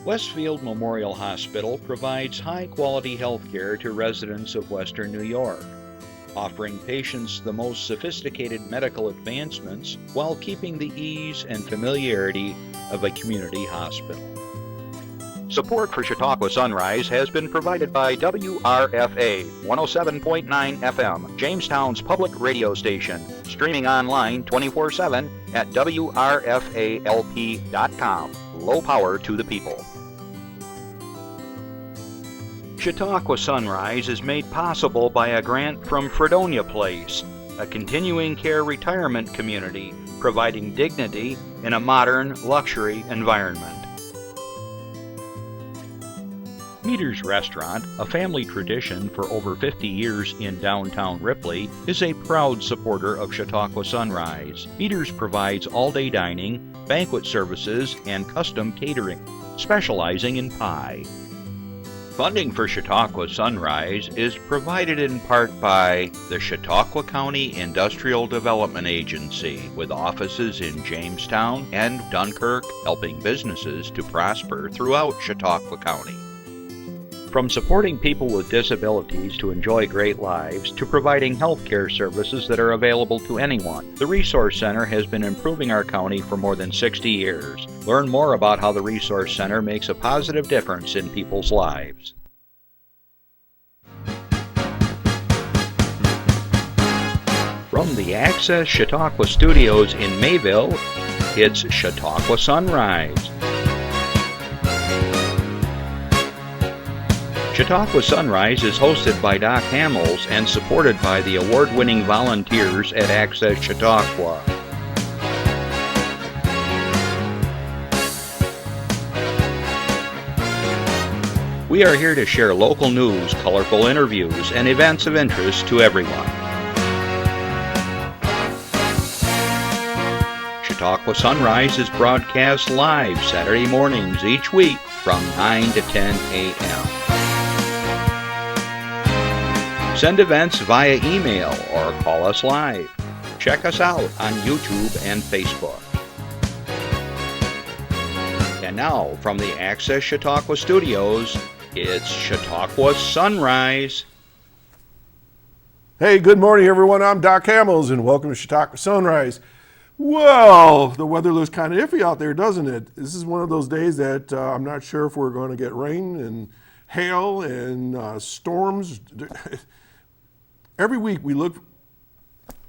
Westfield Memorial Hospital provides high-quality health care to residents of Western New York, offering patients the most sophisticated medical advancements while keeping the ease and familiarity of a community hospital. Support for Chautauqua Sunrise has been provided by WRFA 107.9 FM, Jamestown's public radio station, streaming online 24/7 at WRFALP.com. Low power to the people. Chautauqua Sunrise is made possible by a grant from Fredonia Place, a continuing care retirement community providing dignity in a modern luxury environment. Meter's Restaurant, a family tradition for over 50 years in downtown Ripley, is a proud supporter of Chautauqua Sunrise. Meter's provides all-day dining, banquet services, and custom catering, specializing in pie. Funding for Chautauqua Sunrise is provided in part by the Chautauqua County Industrial Development Agency, with offices in Jamestown and Dunkirk, helping businesses to prosper throughout Chautauqua County. From supporting people with disabilities to enjoy great lives, to providing health care services that are available to anyone, the Resource Center has been improving our county for more than 60 years. Learn more about how the Resource Center makes a positive difference in people's lives. From the Access Chautauqua Studios in Mayville, it's Chautauqua Sunrise. Chautauqua Sunrise is hosted by Doc Hamels and supported by the award-winning volunteers at Access Chautauqua. We are here to share local news, colorful interviews, and events of interest to everyone. Chautauqua Sunrise is broadcast live Saturday mornings each week from 9 to 10 a.m. Send events via email or call us live. Check us out on YouTube and Facebook. And now, from the Access Chautauqua Studios, it's Chautauqua Sunrise. Hey, good morning, everyone. I'm Doc Hamels, and welcome to Chautauqua Sunrise. Well, the weather looks kind of iffy out there, doesn't it? This is one of those days that I'm not sure if we're going to get rain and hail and storms. Every week we look.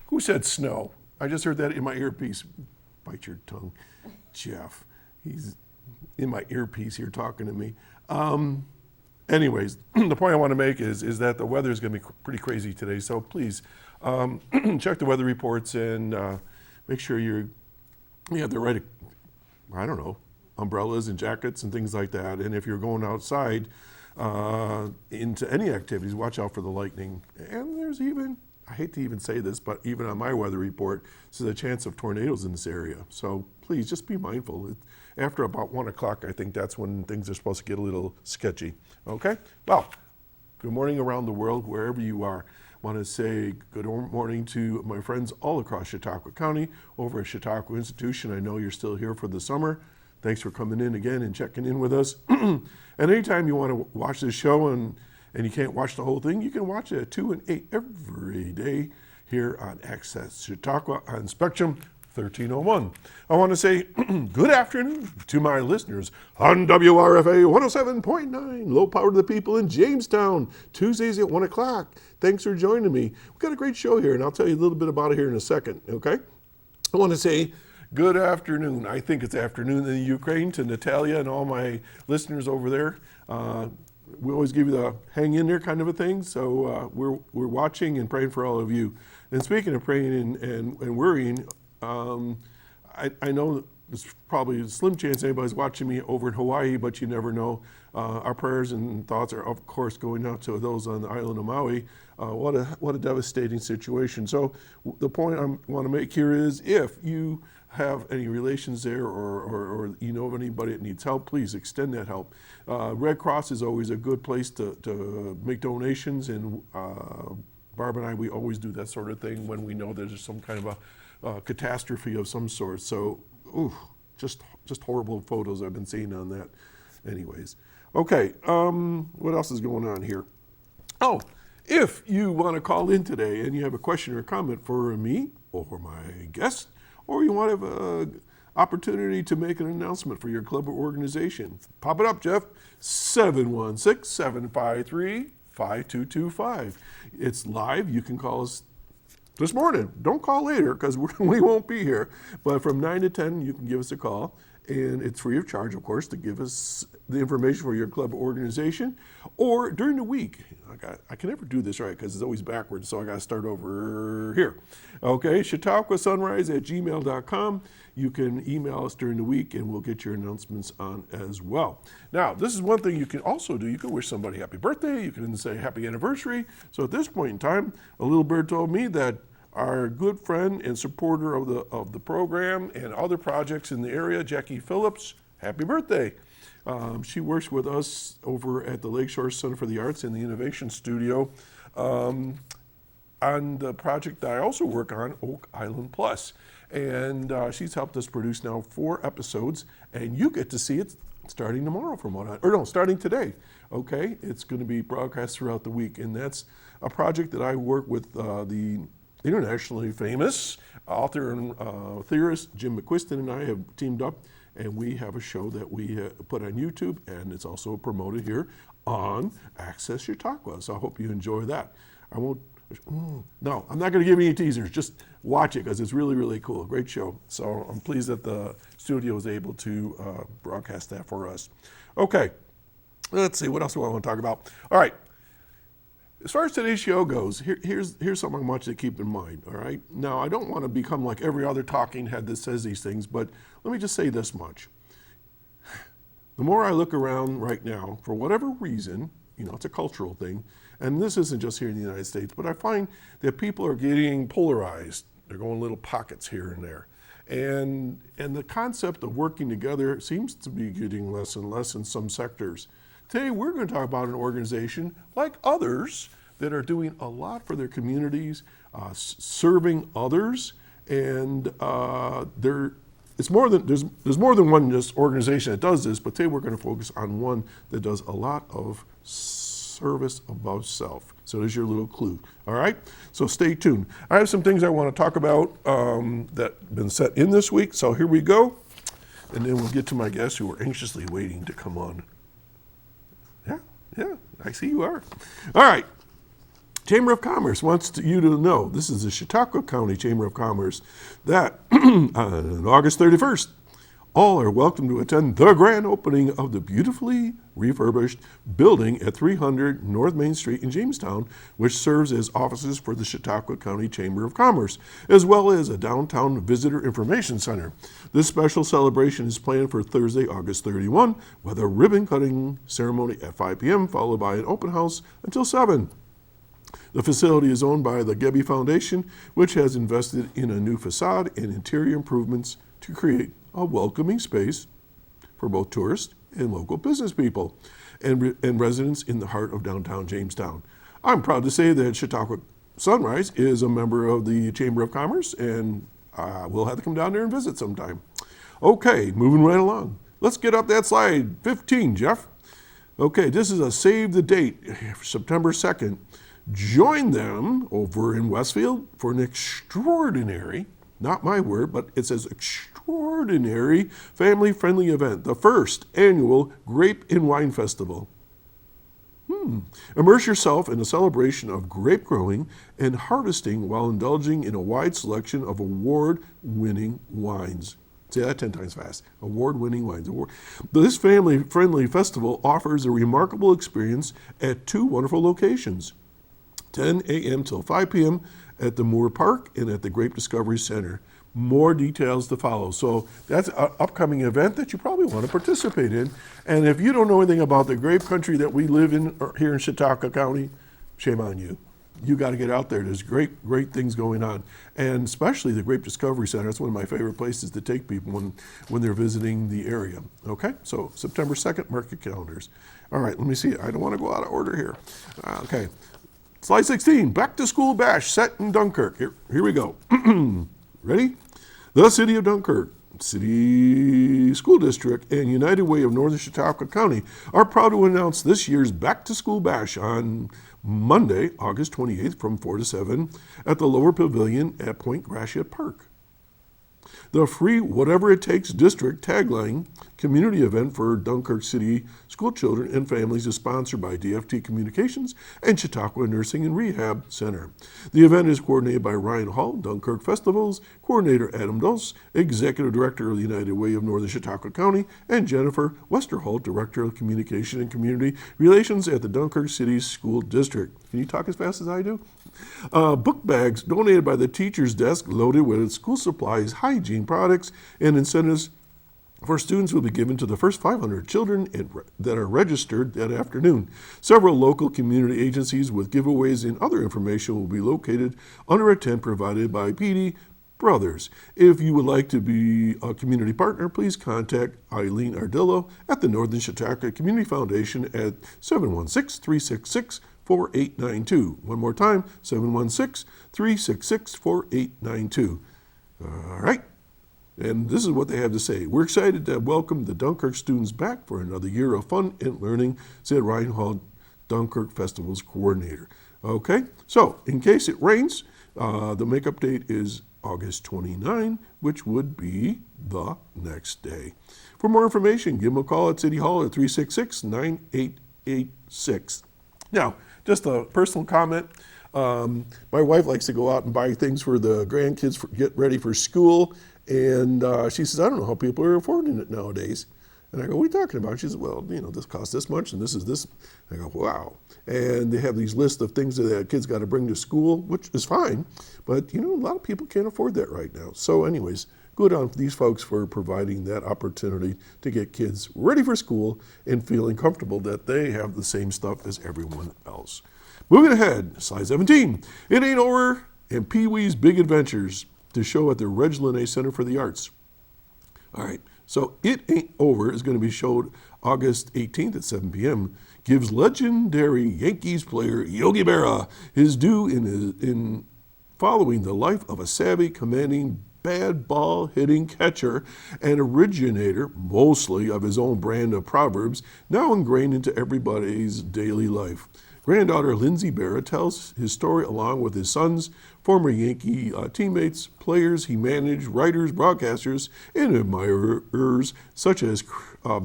Who said snow? I just heard that in my earpiece. Bite your tongue, Jeff. He's in my earpiece here talking to me. Anyways, the point I want to make is that the weather is going to be pretty crazy today. So please check the weather reports and make sure you have the right, I don't know, umbrellas and jackets and things like that. And if you're going outside into any activities, watch out for the lightning. And there's even, I hate to even say this, but even on my weather report, there's a chance of tornadoes in this area. So please just be mindful. After about 1 o'clock, I think that's when things are supposed to get a little sketchy. Okay? Well, good morning around the world, wherever you are. I want to say good morning to my friends all across Chautauqua County over at Chautauqua Institution. I know you're still here for the summer. Thanks for coming in again and checking in with us. And anytime you want to watch this show and you can't watch the whole thing, you can watch it at 2 and 8 every day here on Access Chautauqua on Spectrum 1301. I want to say good afternoon to my listeners on WRFA 107.9, low power to the people in Jamestown, Tuesdays at 1 o'clock. Thanks for joining me. We've got a great show here, and I'll tell you a little bit about it here in a second, okay? I want to say good afternoon. I think it's afternoon in the Ukraine to Natalia and all my listeners over there. We always give you the hang in there kind of a thing, so we're watching and praying for all of you. And speaking of praying and worrying, I know there's probably a slim chance anybody's watching me over in Hawaii, but you never know. Our prayers and thoughts are, of course, going out to those on the island of Maui. What a devastating situation. So the point I want to make here is if you have any relations there or you know of anybody that needs help, please extend that help. Red Cross is always a good place to make donations, and Barb and I, we always do that sort of thing when we know there's some kind of a catastrophe of some sort. So, just horrible photos I've been seeing on that. anyways. Okay, what else is going on here? Oh, if you want to call in today and you have a question or comment for me or my guest, or you want to have an opportunity to make an announcement for your club or organization, pop it up, Jeff, 716-753-5225. It's live. You can call us this morning. Don't call later because we won't be here. But from 9 to 10, you can give us a call. And it's free of charge, of course, to give us the information for your club or organization. Or during the week, I can never do this right because it's always backwards, so I got to start over here. Okay, chautauquasunrise@gmail.com. You can email us during the week, and we'll get your announcements on as well. Now, this is one thing you can also do. You can wish somebody happy birthday. You can say happy anniversary. So at this point in time, a little bird told me that our good friend and supporter of the program and other projects in the area, Jackie Phillips, happy birthday. She works with us over at the Lakeshore Center for the Arts in the Innovation Studio on the project that I also work on, Oak Island Plus. And she's helped us produce now 4 episodes, and you get to see it starting tomorrow starting today. Okay, it's going to be broadcast throughout the week, and that's a project that I work with the internationally famous author and theorist Jim McQuiston and I have teamed up, and we have a show that we put on YouTube, and it's also promoted here on Access Chautauqua. So I hope you enjoy that. I'm not going to give you any teasers. Just watch it because it's really, really cool. Great show. So I'm pleased that the studio was able to broadcast that for us. Okay, let's see. What else do I want to talk about? All right. As far as today's show goes, here's something I want you to keep in mind, all right? Now, I don't want to become like every other talking head that says these things, but let me just say this much. The more I look around right now, for whatever reason, it's a cultural thing, and this isn't just here in the United States, but I find that people are getting polarized. They're going little pockets here and there. And the concept of working together seems to be getting less and less in some sectors. Today, we're going to talk about an organization like others that are doing a lot for their communities, serving others, and there's more than one just organization that does this, but today we're going to focus on one that does a lot of service above self. So there's your little clue, all right? So stay tuned. I have some things I want to talk about that have been set in this week, so here we go, and then we'll get to my guests who are anxiously waiting to come on. Yeah, I see you are. All right. Chamber of Commerce wants you to know, this is the Chautauqua County Chamber of Commerce, that on August 31st, all are welcome to attend the grand opening of the beautifully refurbished building at 300 North Main Street in Jamestown, which serves as offices for the Chautauqua County Chamber of Commerce, as well as a downtown visitor information center. This special celebration is planned for Thursday, August 31, with a ribbon-cutting ceremony at 5 p.m., followed by an open house until 7. The facility is owned by the Gebby Foundation, which has invested in a new facade and interior improvements to create a welcoming space for both tourists and local business people and residents in the heart of downtown Jamestown. I'm proud to say that Chautauqua Sunrise is a member of the Chamber of Commerce, and we'll have to come down there and visit sometime. Okay, moving right along. Let's get up that slide 15, Jeff. Okay, this is a save the date, September 2nd. Join them over in Westfield for an extraordinary, not my word, but it says extraordinary family-friendly event, the first annual Grape and Wine Festival. Immerse yourself in a celebration of grape growing and harvesting while indulging in a wide selection of award-winning wines. Say that 10 times fast. Award-winning wines. This family-friendly festival offers a remarkable experience at 2 wonderful locations, 10 a.m. till 5 p.m. at the Moore Park and at the Grape Discovery Center. More details to follow. So that's an upcoming event that you probably want to participate in. And if you don't know anything about the grape country that we live in here in Chautauqua County, shame on you. You got to get out there. There's great things going on. And especially the Grape Discovery Center. It's one of my favorite places to take people when they're visiting the area. Okay, so September 2nd, mark your calendars. All right, let me see. I don't want to go out of order here. Okay, slide 16, Back to School Bash set in Dunkirk. Here we go. Ready? The city of Dunkirk City School District and United Way of Northern Chautauqua County are proud to announce this year's Back to School Bash on Monday, August 28th from 4 to 7 at the Lower Pavilion at Point Gracia Park. The free Whatever It Takes District tagline community event for Dunkirk City school children and families is sponsored by DFT Communications and Chautauqua Nursing and Rehab Center. The event is coordinated by Ryan Hall, Dunkirk Festivals, Coordinator Adam Dose, Executive Director of the United Way of Northern Chautauqua County, and Jennifer Westerholt, Director of Communication and Community Relations at the Dunkirk City School District. Can you talk as fast as I do? Book bags donated by the teacher's desk loaded with school supplies, hygiene products, and incentives for students will be given to the first 500 children that are registered that afternoon. Several local community agencies with giveaways and other information will be located under a tent provided by PD Brothers. If you would like to be a community partner, please contact Eileen Ardillo at the Northern Chautauqua Community Foundation at 716-366-4892. One more time, 716-366-4892. All right. And this is what they have to say. We're excited to welcome the Dunkirk students back for another year of fun and learning, said Ryan Hall, Dunkirk Festivals coordinator. Okay, so in case it rains, the makeup date is August 29, which would be the next day. For more information, give them a call at City Hall at 366-9886. Now, just a personal comment. My wife likes to go out and buy things for the grandkids for get ready for school. And she says, I don't know how people are affording it nowadays. And I go, what are you talking about? She says, well, this costs this much and this is this. I go, wow. And they have these lists of things that the kids got to bring to school, which is fine. But, a lot of people can't afford that right now. So anyways, good on these folks for providing that opportunity to get kids ready for school and feeling comfortable that they have the same stuff as everyone else. Moving ahead, slide 17. It ain't over, and Pee-wee's Big Adventures to show at the Reg Linnae Center for the Arts. All right, so It Ain't Over is going to be showed August 18th at 7 p.m. Gives legendary Yankees player Yogi Berra his due in following the life of a savvy, commanding, bad ball hitting catcher and originator, mostly of his own brand of proverbs, now ingrained into everybody's daily life. Granddaughter Lindsay Berra tells his story along with his sons, former Yankee teammates, players he managed, writers, broadcasters, and admirers such as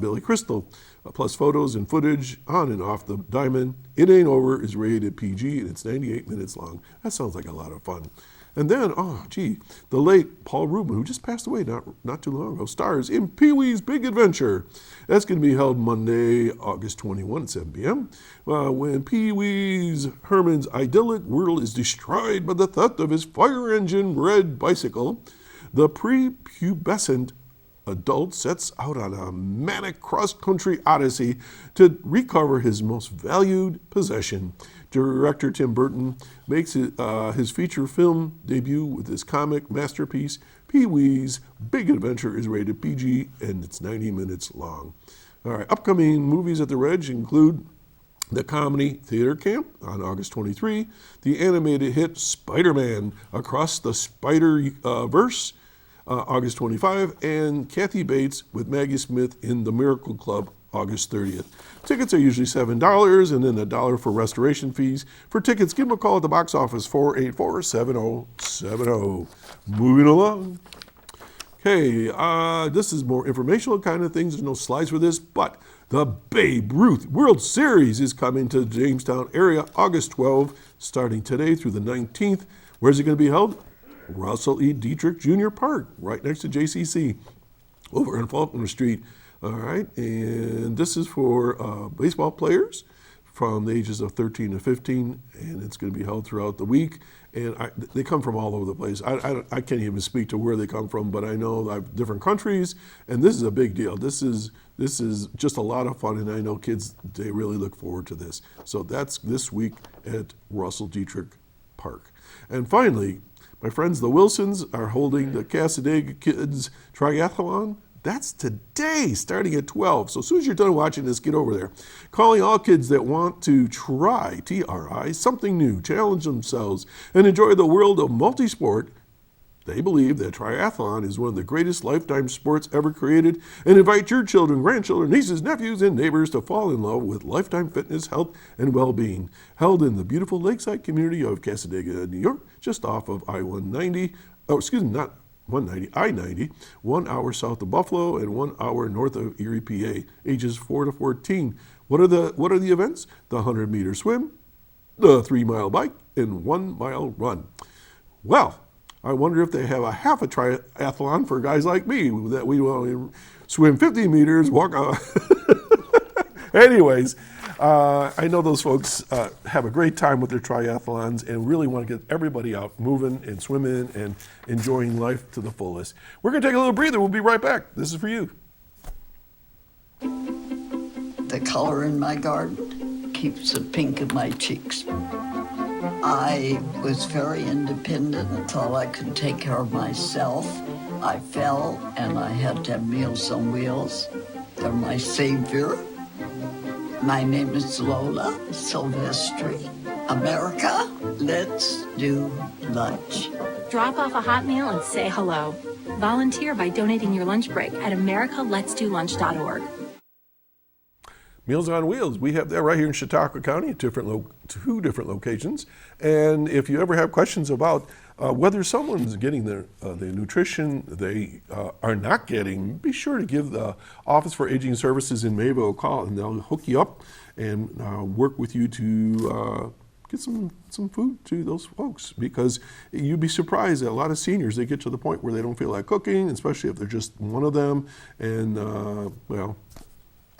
Billy Crystal, plus photos and footage on and off the diamond. It Ain't Over is rated PG and it's 98 minutes long. That sounds like a lot of fun. And then, the late Paul Rubin, who just passed away not too long ago, stars in Pee-wee's Big Adventure. That's going to be held Monday, August 21 at 7 p.m. When Pee-wee's Herman's idyllic world is destroyed by the theft of his fire engine red bicycle, the prepubescent adult sets out on a manic cross-country odyssey to recover his most valued possession. Director Tim Burton makes his feature film debut with his comic masterpiece. Pee-wee's Big Adventure is rated PG and it's 90 minutes long. All right, upcoming movies at the Reg include the Comedy Theater Camp on August 23, the animated hit Spider-Man Across the Spider-Verse, August 25, and Kathy Bates with Maggie Smith in The Miracle Club, August 30th. Tickets are usually $7 and then $1 for restoration fees. For tickets, give them a call at the box office, 484-7070. Moving along. Okay, this is more informational kind of things. There's no slides for this, but the Babe Ruth World Series is coming to the Jamestown area August 12, starting today through the 19th. Where's it going to be held? Russell E. Dietrich Jr. Park, right next to JCC, over on Faulkner Street. All right, and this is for baseball players from the ages of 13 to 15, and it's going to be held throughout the week. And they come from all over the place. I can't even speak to where they come from, but I know I have different countries, and this is a big deal. This is just a lot of fun, and I know kids, they really look forward to this. So that's this week at Russell Dietrich Park. And finally, my friends, the Wilsons are holding the Casadega Kids Triathlon. That's today, starting at 12. So as soon as you're done watching this, get over there. Calling all kids that want to try, T-R-I, something new, challenge themselves, and enjoy the world of multisport. They believe that triathlon is one of the greatest lifetime sports ever created and invite your children, grandchildren, nieces, nephews, and neighbors to fall in love with lifetime fitness, health, and well-being. Held in the beautiful lakeside community of Cassadaga, New York, just off of I-190, not 190, I-90, 1 hour south of Buffalo and 1 hour north of Erie, PA, ages 4 to 14. What are the events? The 100-meter swim, the 3-mile bike, and 1-mile run. Well, I wonder if they have a half a triathlon for guys like me, that we want to swim 50 meters, walk Anyways, I know those folks have a great time with their triathlons and really want to get everybody out moving and swimming and enjoying life to the fullest. We're going to take a little breather. We'll be right back. This is for you. The color in my garden keeps the pink in my cheeks. I was very independent and thought I could take care of myself. I fell and I had to have Meals on Wheels. They're my savior. My name is Lola Silvestri. America, let's do lunch. Drop off a hot meal and say hello. Volunteer by donating your lunch break at americaletsdolunch.org. Meals on Wheels, we have that right here in Chautauqua County at two different locations. And if you ever have questions about whether someone's getting the nutrition they are not getting, be sure to give the Office for Aging Services in Mayville a call, and they'll hook you up and work with you to get some food to those folks, because you'd be surprised that a lot of seniors, they get to the point where they don't feel like cooking, especially if they're just one of them, and well,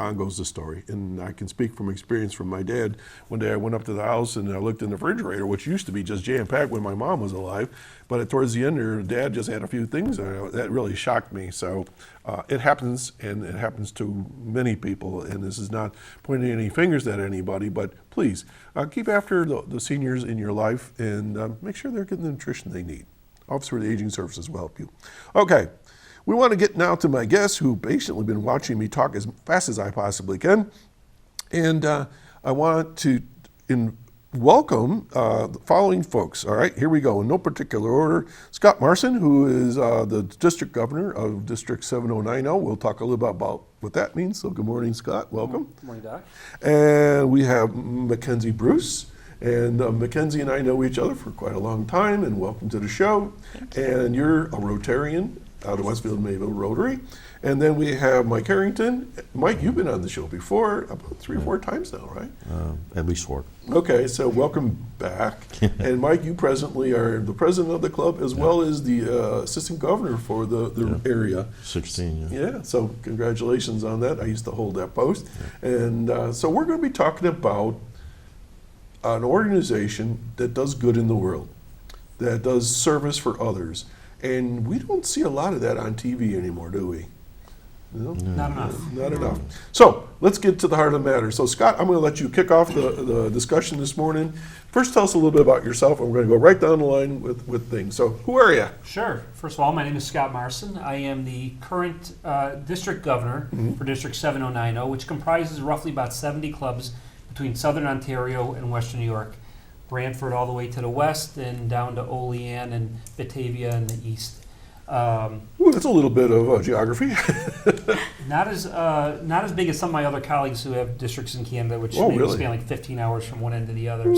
on goes the story. And I can speak from experience from my dad. One day I went up to the house and I looked in the refrigerator, which used to be just jam-packed when my mom was alive, but towards the end there, Dad just had a few things, and that really shocked me. So it happens, and it happens to many people, and this is not pointing any fingers at anybody, but please keep after the seniors in your life and make sure they're getting the nutrition they need. Office for the Aging Services will help you. Okay. We want to get now to my guest, who patiently been watching me talk as fast as I possibly can. And I want to welcome the following folks. All right, here we go, in no particular order. Scott Marcin, who is the district governor of District 7090. We'll talk a little bit about what that means. So good morning, Scott. Welcome. Good morning, Doc. And we have Mackenzie Bruce. And Mackenzie and I know each other for quite a long time, and welcome to the show. And you're a Rotarian out of Westfield-Mayville Rotary. And then we have Mike Harrington. Mike, you've been on the show before, about 3 or 4 times now, right? At least 4. Okay, so welcome back. And Mike, you presently are the president of the club, as well as the assistant governor for the area. 16, yeah. Yeah, so congratulations on that. I used to hold that post. Yeah. And so we're going to be talking about an organization that does good in the world, that does service for others. And we don't see a lot of that on TV anymore, do we? No? Not enough. Not enough. So let's get to the heart of the matter. So Scott, I'm going to let you kick off the discussion this morning. First, tell us a little bit about yourself, and we're going to go right down the line with things. So who are you? Sure. First of all, my name is Scott Marcin. I am the current district governor for District 7090, which comprises roughly about 70 clubs between Southern Ontario and Western New York. Brantford all the way to the west and down to Olean and Batavia in the east. Ooh, that's a little bit of geography. Not as big as some of my other colleagues who have districts in Canada, which maybe really? span like 15 hours from one end to the other.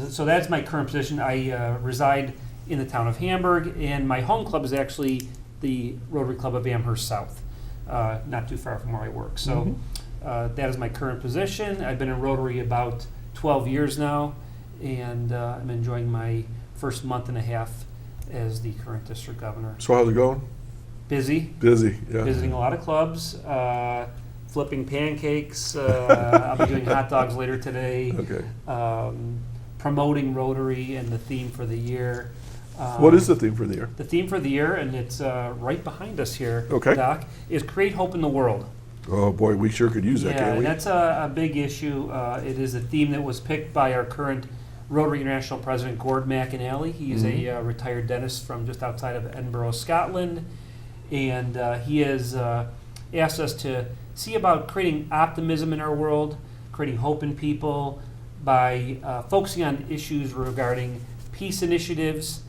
So that's my current position. I reside in the town of Hamburg, and my home club is actually the Rotary Club of Amherst South, not too far from where I work. So that is my current position. I've been in Rotary about 12 years now, and I'm enjoying my first month and a half as the current district governor. So how's it going? Busy, yeah. visiting a lot of clubs, flipping pancakes. I'll be doing hot dogs later today. Okay. Promoting Rotary and the theme for the year. What is the theme for the year? The theme for the year, and it's right behind us here, Okay. Doc, is Create Hope in the World. Oh boy, we sure could use that, Yeah, can't and we? that's a big issue. It is a theme that was picked by our current Rotary International President, Gord McAnally. He's a retired dentist from just outside of Edinburgh, Scotland. And he has asked us to see about creating optimism in our world, creating hope in people by focusing on issues regarding peace initiatives,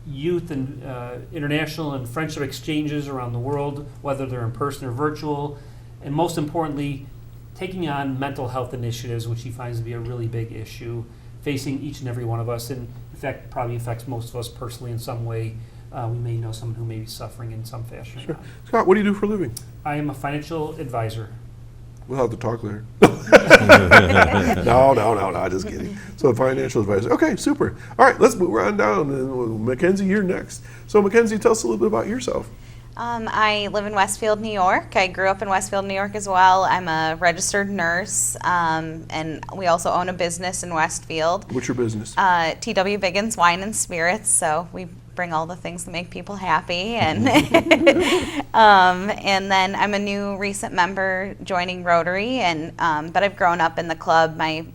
youth and international and friendship exchanges around the world, whether they're in person or virtual, and most importantly, taking on mental health initiatives, which he finds to be a really big issue facing each and every one of us, and in fact probably affects most of us personally in some way. We may know someone who may be suffering in some fashion. Sure. Scott, what do you do for a living? I am a financial advisor. We'll have to talk later. No, just kidding. So a financial advisor. Okay, super. All right, let's move on down. And Mackenzie, you're next. So Mackenzie, tell us a little bit about yourself. I live in Westfield, New York. I grew up in Westfield, New York as well. I'm a registered nurse, and we also own a business in Westfield. What's your business? TW Biggins Wine and Spirits, so we bring all the things that make people happy. And and then I'm a new recent member joining Rotary, and but I've grown up in the club. My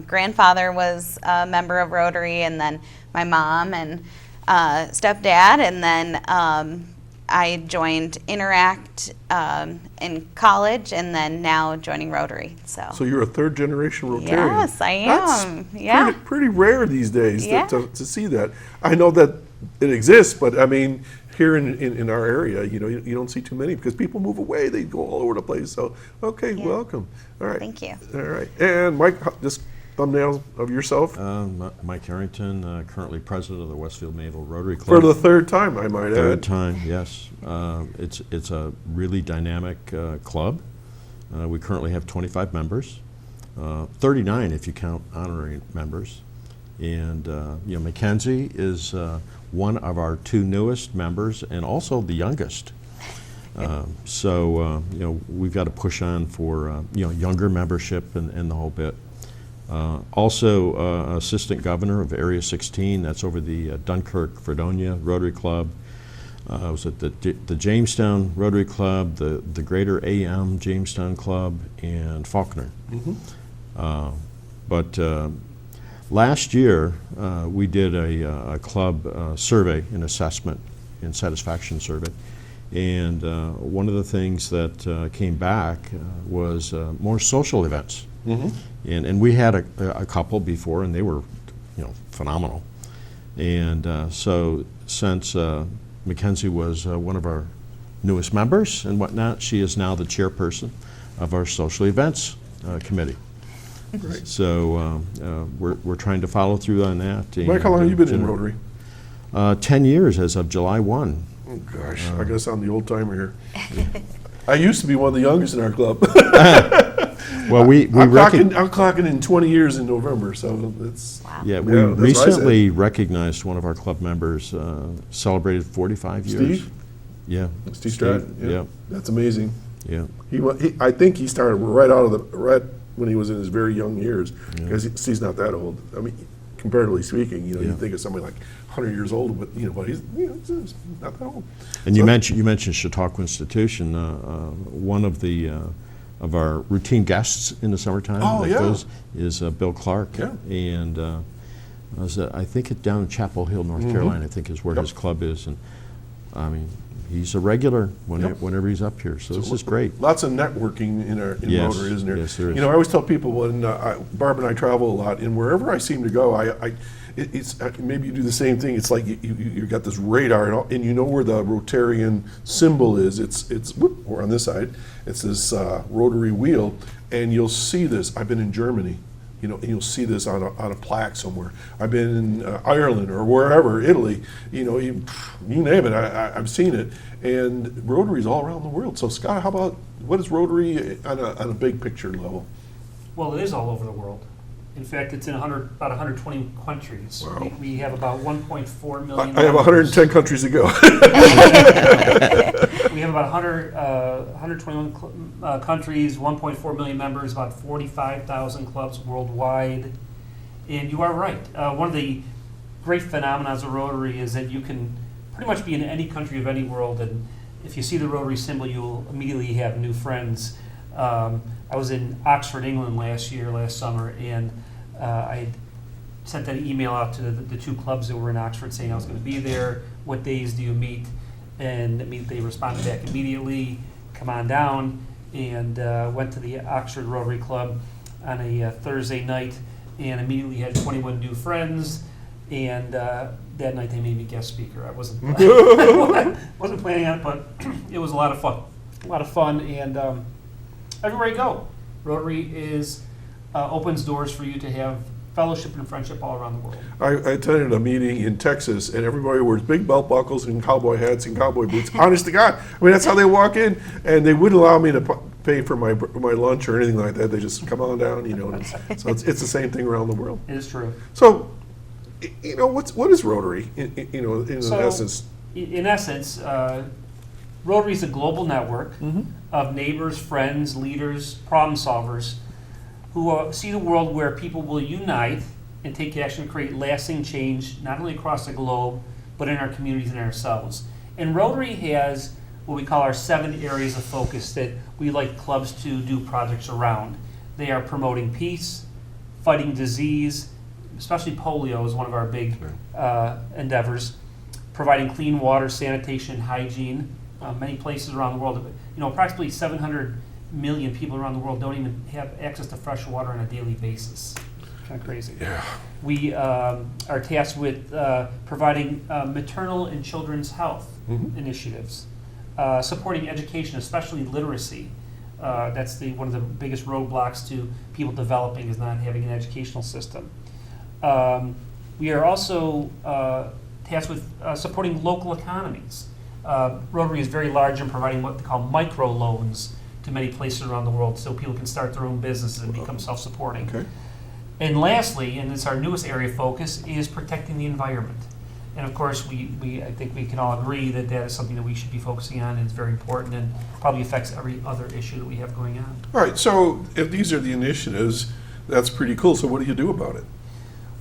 grandfather was a member of Rotary, and then my mom and stepdad, and then I joined Interact in college, and then now joining Rotary. So you're a third generation Rotarian. Yes, I am. That's pretty rare these days Yeah. to see that. I know that it exists, but I mean, here in our area, you don't see too many because people move away. They go all over the place. So, okay, welcome. All right. Thank you. All right. And Mike, just thumbnail of yourself. Mike Harrington, currently president of the Westfield-Mayville Rotary Club. For the third time, I might add. Third time, yes. It's a really dynamic club. We currently have 25 members, 39 if you count honorary members. And Mackenzie is one of our two newest members and also the youngest. So we've got to push on for younger membership and the whole bit. Also assistant governor of Area 16, that's over the Dunkirk, Fredonia Rotary Club. I was at the Jamestown Rotary Club, the Greater AM Jamestown Club, and Faulkner. Mm-hmm. But last year we did a club survey, an assessment and satisfaction survey. And one of the things that came back was more social events. Mm-hmm. And we had a couple before, and they were, phenomenal. And so since Mackenzie was one of our newest members and whatnot, she is now the chairperson of our social events committee. Great. So we're trying to follow through on that. Mike, how long have you been in Rotary? 10 years as of July 1. Oh gosh, I guess I'm the old timer here. I used to be one of the youngest in our club. Well, I'm clocking in 20 years in November, so it's Wow. Yeah, we that's what I said. recently recognized one of our club members celebrated 45 years. Steve? Yeah. Steve Stratton. Yeah. That's amazing. Yeah. I think he started right when he was in his very young years, because Steve's not that old. I mean, comparatively speaking, you think of somebody like 100 years old, but but he's not that old. And you mentioned Chautauqua Institution. One of our routine guests in the summertime is Bill Clark. Yeah. And I think down in Chapel Hill, North Carolina, I think is where his club is. And I mean, he's a regular whenever he's up here. So this is great. Lots of networking in Rotary, isn't there? Yes, there is. I always tell people when Barb and I travel a lot, and wherever I seem to go, it's maybe you do the same thing. It's like you got this radar, and you know where the Rotarian symbol is. It's or on this side, it's this rotary wheel, and you'll see this. I've been in Germany, and you'll see this on a plaque somewhere. I've been in Ireland or wherever, Italy. You name it. I've seen it, and Rotary's all around the world. So Scott, how about what is Rotary on a big picture level? Well, it is all over the world. In fact, it's in about 120 countries. Wow. We have about 1.4 million. I have 110 countries to go. We have about 121 countries, 1.4 million members, about 45,000 clubs worldwide. And you are right. One of the great phenomena of Rotary is that you can pretty much be in any country of any world, and if you see the Rotary symbol, you'll immediately have new friends. I was in Oxford, England last summer, and I had sent an email out to the two clubs that were in Oxford saying I was going to be there. What days do you meet? And they responded back immediately, come on down, and went to the Oxford Rotary Club on a Thursday night and immediately had 21 new friends. And that night they made me guest speaker. I wasn't wasn't planning on it, but it was a lot of fun. A lot of fun, and everywhere you go, Rotary opens doors for you to have fellowship and friendship all around the world. I attended a meeting in Texas, and everybody wears big belt buckles and cowboy hats and cowboy boots. Honest to God, I mean, that's how they walk in, and they wouldn't allow me to pay for my lunch or anything like that. They just come on down, you know. And so it's the same thing around the world. It is true. So, you know, what is Rotary? You know, in essence. In essence, Rotary is a global network of neighbors, friends, leaders, problem solvers who see the world where people will unite and take action to create lasting change, not only across the globe, but in our communities and ourselves. And Rotary has what we call our 7 areas of focus that we like clubs to do projects around. They are promoting peace, fighting disease, especially polio is one of our big endeavors, providing clean water, sanitation, hygiene. Many places around the world, you know, approximately 700 million people around the world don't even have access to fresh water on a daily basis. Kind of crazy. Yeah. We are tasked with providing maternal and children's health initiatives, supporting education, especially literacy. That's one of the biggest roadblocks to people developing is not having an educational system. We are also tasked with supporting local economies. Rotary is very large in providing what they call micro loans to many places around the world so people can start their own businesses and become self-supporting. Okay. And lastly, and it's our newest area of focus, is protecting the environment. And of course, I think we can all agree that that is something that we should be focusing on, and it's very important and probably affects every other issue that we have going on. All right, so if these are the initiatives, that's pretty cool. So what do you do about it?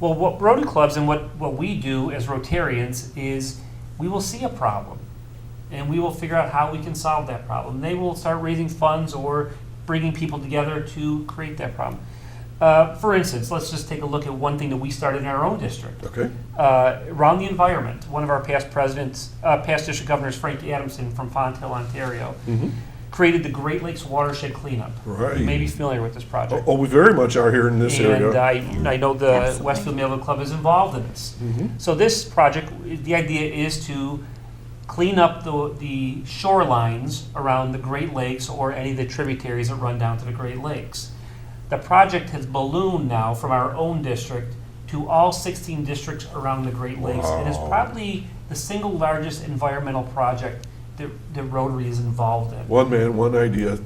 Well, what Rotary clubs and what we do as Rotarians is we will see a problem, and we will figure out how we can solve that problem. They will start raising funds or bringing people together to create that problem. For instance, let's just take a look at one thing that we started in our own district. Okay. Around the environment, one of our past district governors, Frank Adamson from Fonthill, Ontario, created the Great Lakes Watershed Cleanup. Right. You may be familiar with this project. Oh, we very much are here in this area. And I know the Westfield-Mayville Club is involved in this. So this project, the idea is to clean up the shorelines around the Great Lakes or any of the tributaries that run down to the Great Lakes. The project has ballooned now from our own district to all 16 districts around the Great Lakes. Wow. And is probably the single largest environmental project that Rotary is involved in. One man, one idea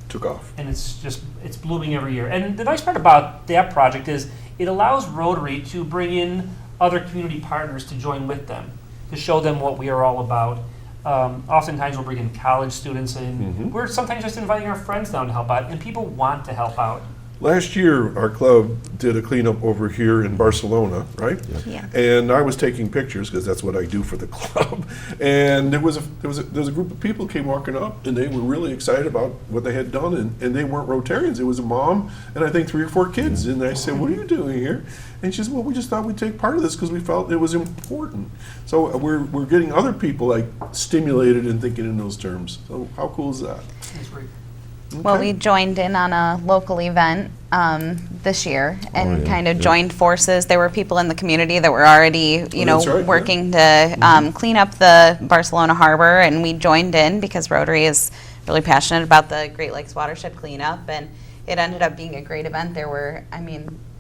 took off. And it's blooming every year. And the nice part about that project is it allows Rotary to bring in other community partners to join with them, to show them what we are all about. Oftentimes we'll bring in college students, and we're sometimes just inviting our friends down to help out, and people want to help out. Last year, our club did a cleanup over here in Barcelona, right? Yeah. And I was taking pictures because that's what I do for the club. And there was a group of people came walking up, and they were really excited about what they had done. And they weren't Rotarians. It was a mom and I think 3 or 4 kids. And I said, "What are you doing here?" And she said, "Well, we just thought we'd take part of this because we felt it was important." So we're getting other people like stimulated and thinking in those terms. So how cool is that? It's great. Well, Okay. we joined in on a local event this year and kind of joined forces. There were people in the community that were already, that's right, working to clean up the Barcelona harbor, and we joined in because Rotary is really passionate about the Great Lakes watershed cleanup, and it ended up being a great event. There were,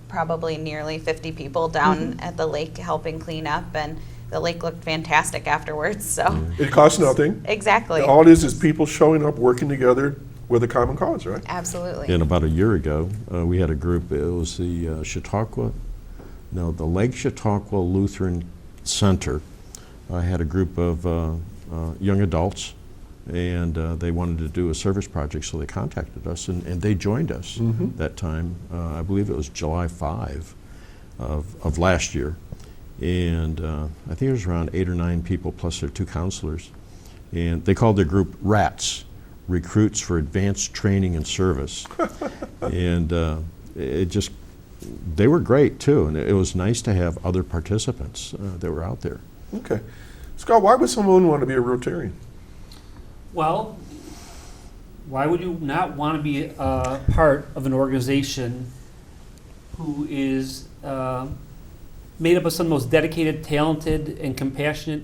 probably nearly 50 people down at the lake helping clean up, and the lake looked fantastic afterwards. So It costs nothing. exactly, All it is people showing up, working together with a common cause, right? absolutely. And about a year ago, we had a group, it was the Lake Chautauqua Lutheran Center. I had a group of young adults, and they wanted to do a service project, so they contacted us, and they joined us that time. I believe it was July 5 of last year. And I think it was around 8 or 9 people plus their 2 counselors. And they called their group RATS, Recruits for Advanced Training and Service. And they were great too, and it was nice to have other participants that were out there. Okay. Scott, why would someone want to be a Rotarian? Well, why would you not want to be part of an organization who is made up of some of the most dedicated, talented, and compassionate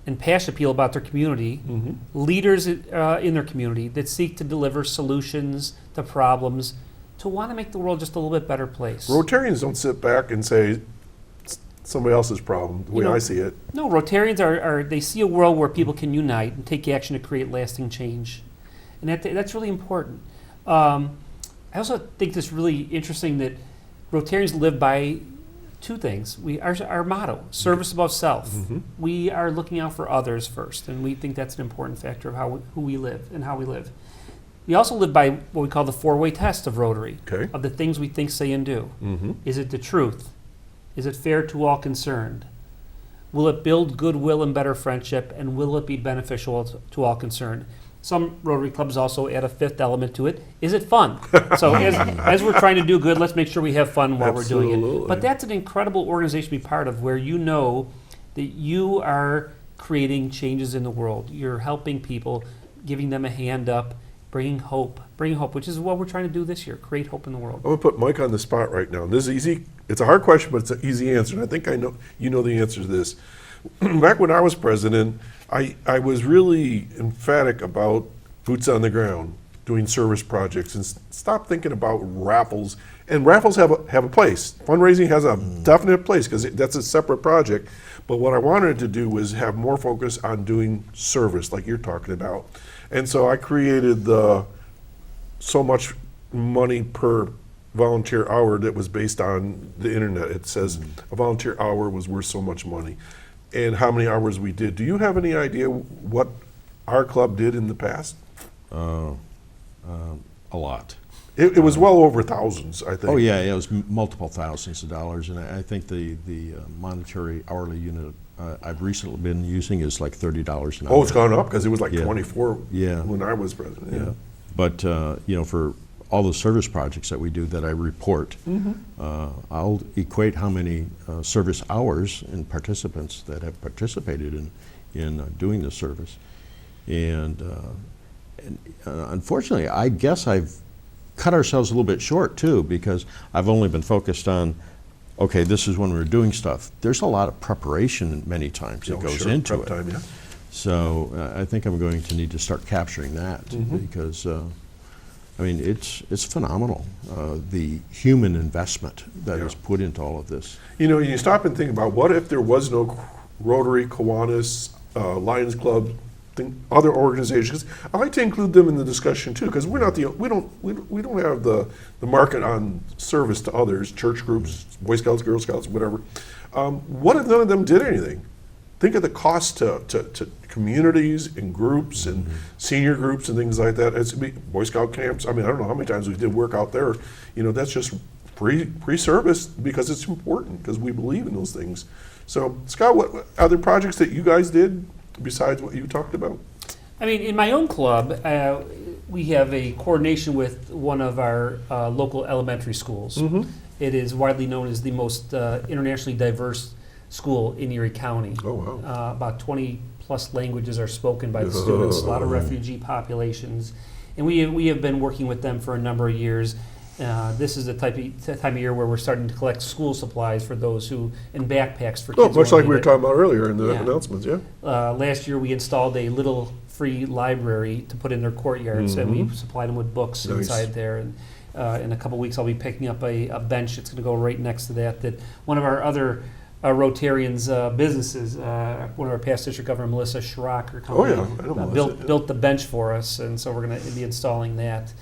and passionate people about their community, leaders in their community that seek to deliver solutions to problems, to want to make the world just a little bit better place. Rotarians don't sit back and say "It's somebody else's problem, the way I see it. No, Rotarians they see a world where people can unite and take action to create lasting change. And that's really important. I also think it's really interesting that Rotarians live by two things. Our motto, service above self. We are looking out for others first, and we think that's an important factor of who we live and how we live. We also live by what we call the four-way test of Rotary, of the things we think, say, and do. Is it the truth? Is it fair to all concerned? Will it build goodwill and better friendship, and will it be beneficial to all concerned? Some Rotary clubs also add a fifth element to it. Is it fun? So as we're trying to do good, let's make sure we have fun while we're doing it. But that's an incredible organization to be part of, where you know that you are creating changes in the world. You're helping people, giving them a hand up, bringing hope, which is what we're trying to do this year, create hope in the world. I'm going to put Mike on the spot right now. This is easy. It's a hard question, but it's an easy answer. And I think I know you know the answer to this. Back when I was president, I was really emphatic about boots on the ground, doing service projects, and stop thinking about raffles. And raffles have a place. Fundraising has a definite place because that's a separate project. But what I wanted to do was have more focus on doing service, like you're talking about. And so I created the so much money per volunteer hour that was based on the internet. It says a volunteer hour was worth so much money, and how many hours we did. Do you have any idea what our club did in the past? A lot. It was well over thousands, I think. Oh yeah, it was multiple thousands of dollars, and I think the monetary hourly unit I've recently been using is like $30 an hour. Oh, it's gone up because it was like 24 Yeah. when I was president. Yeah. But for all the service projects that we do that I report, I'll equate how many service hours and participants that have participated in doing the service, and unfortunately, I guess I've cut ourselves a little bit short too, because I've only been focused on, okay, this is when we're doing stuff. There's a lot of preparation many times that goes into it. Time, yeah. So I think I'm going to need to start capturing that because, it's phenomenal, the human investment that is put into all of this. You stop and think about what if there was no Rotary, Kiwanis, Lions Club, other organizations. I like to include them in the discussion too, because we don't have the market on service to others, church groups, Boy Scouts, Girl Scouts, whatever. What if none of them did anything? Think of the cost to communities and groups and senior groups and things like that. It's Boy Scout camps. I don't know how many times we did work out there. That's just free service because it's important, because we believe in those things. So, Scott, what other projects that you guys did besides what you talked about? In my own club, we have a coordination with one of our local elementary schools. It is widely known as the most internationally diverse school in Erie County. Oh, wow. About 20 plus languages are spoken by the students, a lot of refugee populations. And we have been working with them for a number of years. This is the time of year where we're starting to collect school supplies for those and backpacks for kids. Much like we were talking about earlier in the announcements, last year we installed a little free library to put in their courtyards, and we supplied them with books inside there. And in a couple weeks I'll be picking up a bench that's going to go right next to that one of our other Rotarians businesses, one of our past district governor, Melissa Schrock, her company, built the bench for us, and so we're going to be installing that.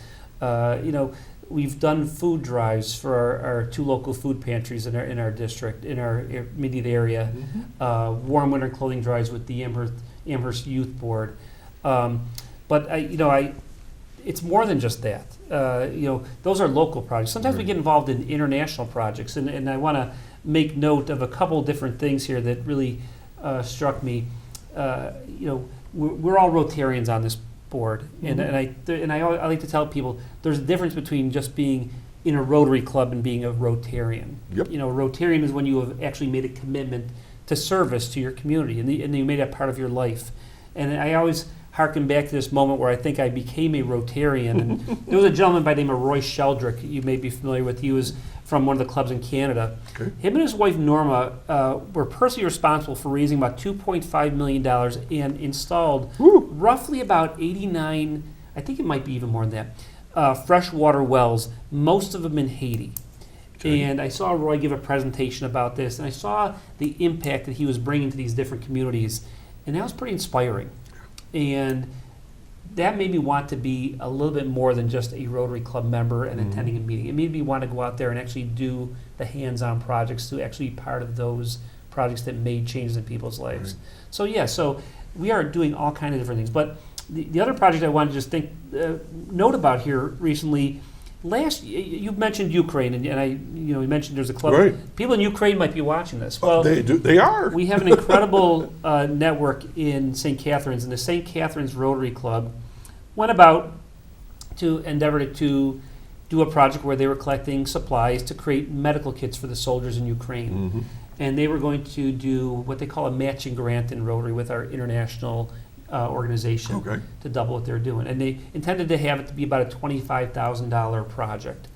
We've done food drives for our two local food pantries in our district, in our immediate area. Warm winter clothing drives with the Amherst Youth Board. But it's more than just that. Those are local projects. Sometimes we get involved in international projects, and I want to make note of a couple different things here that really struck me. We're all Rotarians on this board, and I like to tell people there's a difference between just being in a Rotary club and being a Rotarian. Yep. Rotarian is when you have actually made a commitment to service to your community, and you made that part of your life. And I always harken back to this moment where I think I became a Rotarian. And there was a gentleman by the name of Roy Sheldrick, you may be familiar with. He was from one of the clubs in Canada. Okay. Him and his wife Norma were personally responsible for raising about $2.5 million and installed roughly about 89, I think it might be even more than that, freshwater wells, most of them in Haiti. Okay. And I saw Roy give a presentation about this, and I saw the impact that he was bringing to these different communities, and that was pretty inspiring. And that made me want to be a little bit more than just a Rotary Club member and attending a meeting. It made me want to go out there and actually do the hands-on projects, to actually be part of those projects that made changes in people's lives. Right. So yeah, so we are doing all kinds of different things. But the other project I wanted to just note about here recently, you mentioned Ukraine, and you mentioned there's a club. Right. People in Ukraine might be watching this. Well, they are. We have an incredible network in St. Catharines, and the St. Catharines Rotary Club went about to endeavor to do a project where they were collecting supplies to create medical kits for the soldiers in Ukraine. Mm-hmm. And they were going to do what they call a matching grant in Rotary with our international organization to double what they're doing. And they intended to have it to be about a $25,000 project.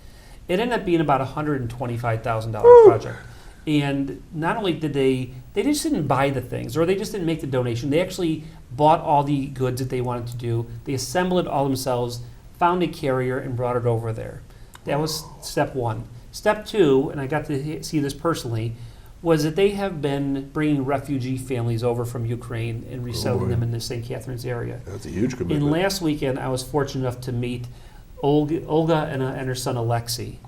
It ended up being about a $125,000 project. And not only did they just didn't buy the things, or they just didn't make the donation. They actually bought all the goods that they wanted to do. They assembled it all themselves, found a carrier, and brought it over there. That was step one. Step two, and I got to see this personally, was that they have been bringing refugee families over from Ukraine and resettling them in the St. Catharines area. That's a huge commitment. And last weekend, I was fortunate enough to meet Olga and her son Alexei,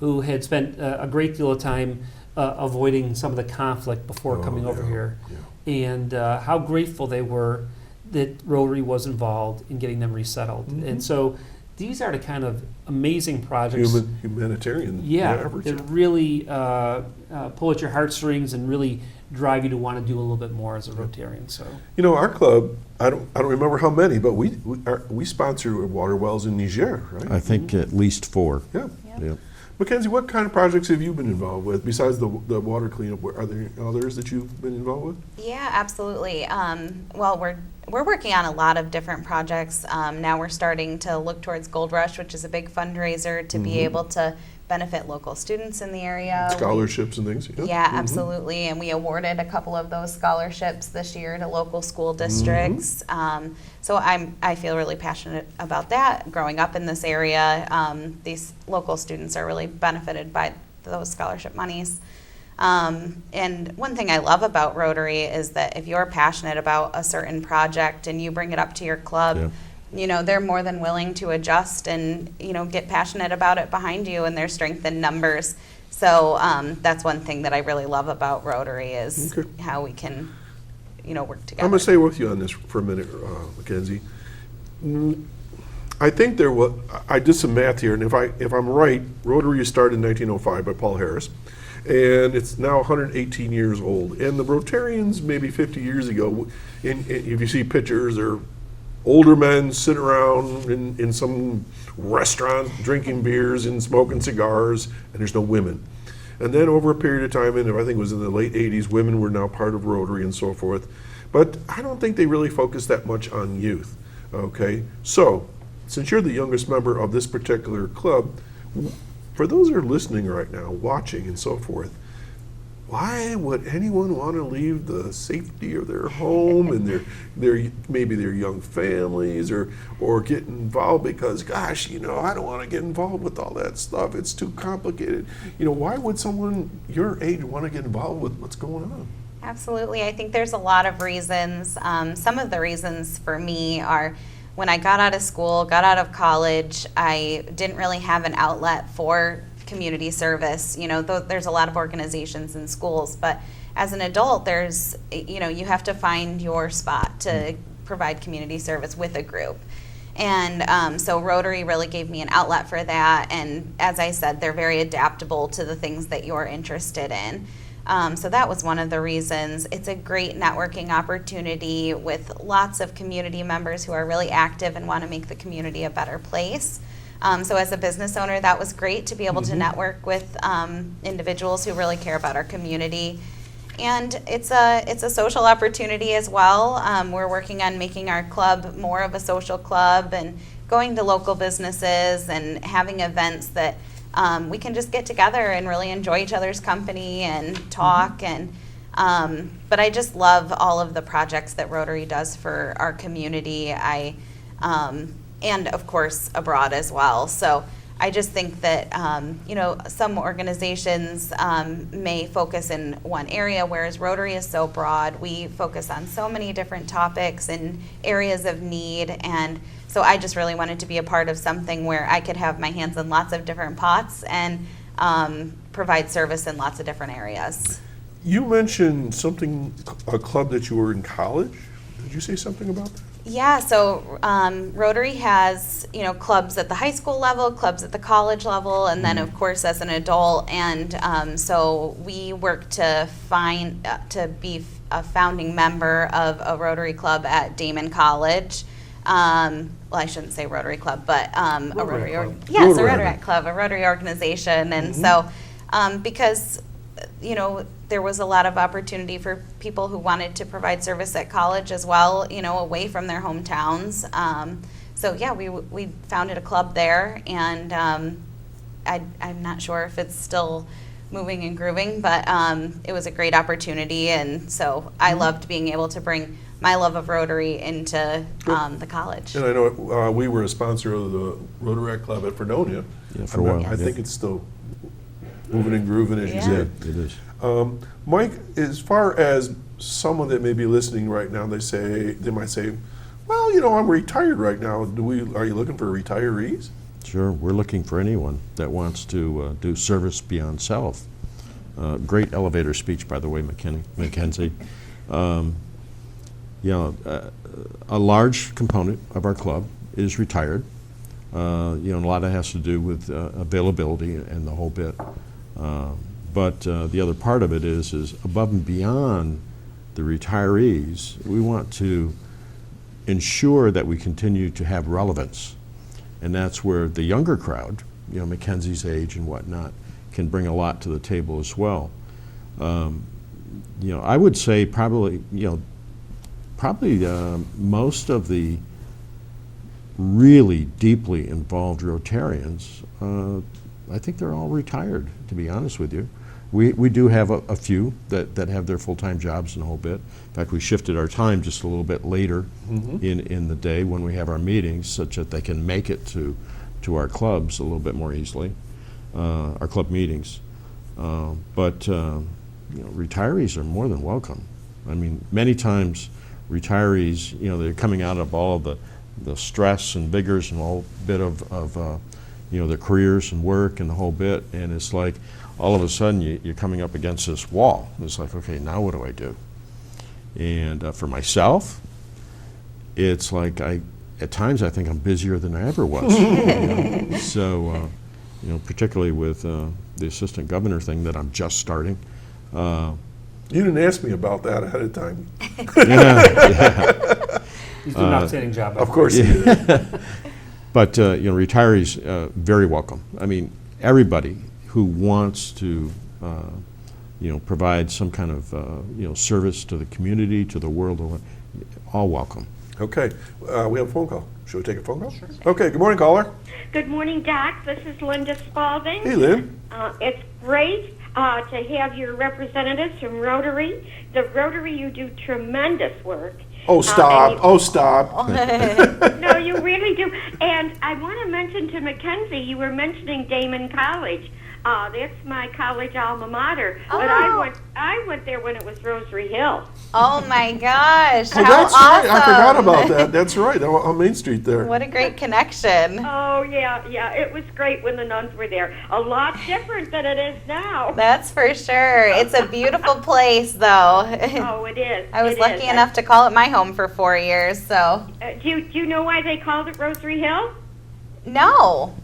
who had spent a great deal of time avoiding some of the conflict before coming over here. Yeah. And how grateful they were that Rotary was involved in getting them resettled. Mm-hmm. And so these are the kind of amazing projects. Humanitarian efforts. That really pull at your heartstrings and really drive you to want to do a little bit more as a Rotarian. So, our club, I don't remember how many, but we sponsor water wells in Niger, right? I think at least 4. Yeah. Yep. Mackenzie, what kind of projects have you been involved with besides the water cleanup? Are there others that you've been involved with? Yeah, absolutely. Well, we're working on a lot of different projects. Now we're starting to look towards Gold Rush, which is a big fundraiser to be able to benefit local students in the area. Scholarships and things. Yeah, absolutely. And we awarded a couple of those scholarships this year to local school districts. So I feel really passionate about that. Growing up in this area, these local students are really benefited by those scholarship monies. And one thing I love about Rotary is that if you're passionate about a certain project and you bring it up to your club, they're more than willing to adjust and, get passionate about it behind you, and their strength in numbers. So that's one thing that I really love about Rotary is how we can, work together. I'm going to stay with you on this for a minute, Mackenzie. I think I did some math here, and if I'm right, Rotary was started in 1905 by Paul Harris, and it's now 118 years old. And the Rotarians, maybe 50 years ago, if you see pictures, are older men sitting around in some restaurant drinking beers and smoking cigars, and there's no women. And then over a period of time, and I think it was in the late 80s, women were now part of Rotary and so forth. But I don't think they really focused that much on youth. Okay, so since you're the youngest member of this particular club, for those that are listening right now, watching and so forth, why would anyone want to leave the safety of their home and maybe their young families or get involved because, gosh, I don't want to get involved with all that stuff. It's too complicated. Why would someone your age want to get involved with what's going on? Absolutely. I think there's a lot of reasons. Some of the reasons for me are when I got out of school, got out of college, I didn't really have an outlet for community service. There's a lot of organizations in schools, but as an adult, there's, you have to find your spot to provide community service with a group. And so Rotary really gave me an outlet for that. And as I said, they're very adaptable to the things that you're interested in. So that was one of the reasons. It's a great networking opportunity with lots of community members who are really active and want to make the community a better place. So as a business owner, that was great to be able to network with individuals who really care about our community. And it's a social opportunity as well. We're working on making our club more of a social club and going to local businesses and having events that we can just get together and really enjoy each other's company and talk. And but I just love all of the projects that Rotary does for our community. And of course abroad as well. So I just think that some organizations may focus in one area, whereas Rotary is so broad. We focus on so many different topics and areas of need, and so I just really wanted to be a part of something where I could have my hands in lots of different pots and provide service in lots of different areas. You mentioned a club that you were in college. Did you say something about that? Yeah, so Rotary has, clubs at the high school level, clubs at the college level, and then of course as an adult. And so we work to be a founding member of a Rotary club at Damon College. Well, I shouldn't say Rotary Club, but a Rotary Club, a Rotary organization. And so because there was a lot of opportunity for people who wanted to provide service at college as well, away from their hometowns. So yeah, we founded a club there, and I'm not sure if it's still moving and grooving, but it was a great opportunity, and so I loved being able to bring my love of Rotary into the college. And I know we were a sponsor of the Rotary Club at Fredonia. Yeah, for a while. I think it's still moving and grooving, as you said. It is. Mike, as far as someone that may be listening right now, they might say, well, I'm retired right now. Are you looking for retirees? Sure, we're looking for anyone that wants to do service beyond self. Great elevator speech, by the way, Mackenzie. A large component of our club is retired. A lot of it has to do with availability and the whole bit. But the other part of it is above and beyond the retirees, we want to ensure that we continue to have relevance. And that's where the younger crowd, Mackenzie's age and whatnot, can bring a lot to the table as well. I would say probably most of the really deeply involved Rotarians, I think they're all retired, to be honest with you. We do have a few that have their full-time jobs and a whole bit. In fact, we shifted our time just a little bit later in the day when we have our meetings, such that they can make it to our clubs a little bit more easily, our club meetings. But retirees are more than welcome. I mean, many times retirees, they're coming out of all of the stress and vigors and all bit of their careers and work and the whole bit, and it's like all of a sudden you're coming up against this wall. It's like, okay, now what do I do? And for myself, it's like at times I think I'm busier than I ever was. So, particularly with the assistant governor thing that I'm just starting. You didn't ask me about that ahead of time. Yeah. He's doing an outstanding job. Of course he is. But retirees very welcome. I mean, everybody who wants to provide some kind of service to the community, to the world, all welcome. Okay, we have a phone call. Should we take a phone call? Sure. Okay, good morning, caller. Good morning, Doc. This is Linda Spalding. Hey, Lynn. It's great to have your representatives from Rotary. The Rotary, you do tremendous work. Oh, stop. Stop. No, you really do. And I want to mention to Mackenzie, you were mentioning Damon College. That's my college alma mater. Oh. But I went there when it was Rosary Hill. Oh my gosh! Oh, that's awesome. Right. I forgot about that. That's right. On Main Street there. What a great connection. Oh yeah. It was great when the nuns were there. A lot different than it is now. That's for sure. It's a beautiful place, though. Oh, it is. I was lucky enough to call it my home for 4 years. So. Do you know why they called it Rosary Hill? No.